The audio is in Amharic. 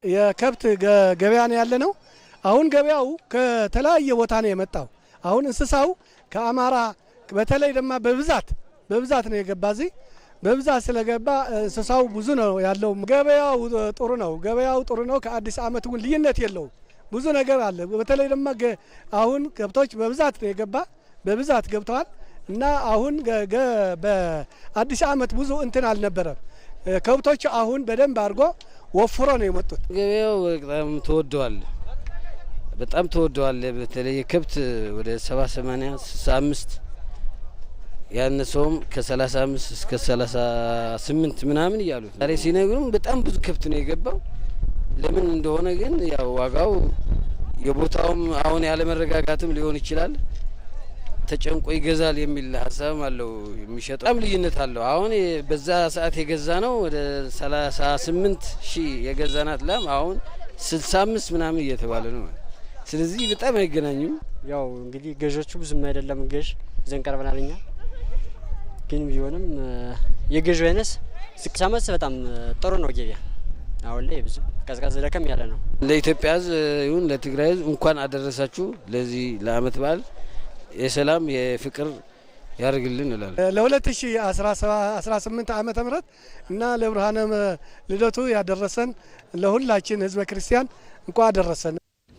የከብት ገበያ ነው ያለነው። አሁን ገበያው ከተለያየ ቦታ ነው የመጣው። አሁን እንስሳው ከአማራ በተለይ ደግሞ በብዛት ነው የገባ እዚህ በብዛት ስለገባ እንስሳው ብዙ ነው ያለው። ገበያው ጥሩ ነው። ከአዲስ ዓመት ግን ልዩነት የለው። ብዙ ነገር አለ። በተለይ ደግሞ አሁን ከብቶች በብዛት ነው የገባ በብዛት ገብተዋል እና አሁን በአዲስ ዓመት ብዙ እንትን አልነበረም። ከብቶች አሁን በደንብ አድርጎ ወፍሮ ነው የመጡት። ገበያው በጣም ተወደዋል። በተለይ ከብት ወደ 70 80 65 ያነሰውም ከ35 እስከ 38 ምናምን እያሉት ዛሬ ሲነግሩም በጣም ብዙ ከብት ነው የገባው። ለምን እንደሆነ ግን ያው ዋጋው የቦታውም አሁን ያለ መረጋጋትም ሊሆን ይችላል። ተጨንቆ ይገዛል የሚል ሀሳብ አለው። የሚሸጠው በጣም ልዩነት አለው። አሁን በዛ ሰዓት የገዛ ነው ወደ 38,000 የገዛናት ላም አሁን 65 ምናምን እየተባለ ነው። ስለዚህ በጣም አይገናኙም። ያው እንግዲህ ገዦቹ ብዙም አይደለም ገዥ ዘን ቀርበናልኛ ግን ቢሆንም የገዥ አይነስ ስቅሳመስ በጣም ጥሩ ነው ገበያ። አሁን ላይ ብዙ ቀዝቃዝ ደከም ያለ ነው። ለኢትዮጵያ ሕዝብ ይሁን ለትግራይ ሕዝብ እንኳን አደረሳችሁ ለዚህ ለዓመት በዓል የሰላም የፍቅር ያርግልን እላለሁ። ለ2018 ዓመተ ምህረት እና ለብርሃነ ልደቱ ያደረሰን ለሁላችን ህዝበ ክርስቲያን እንኳን አደረሰን።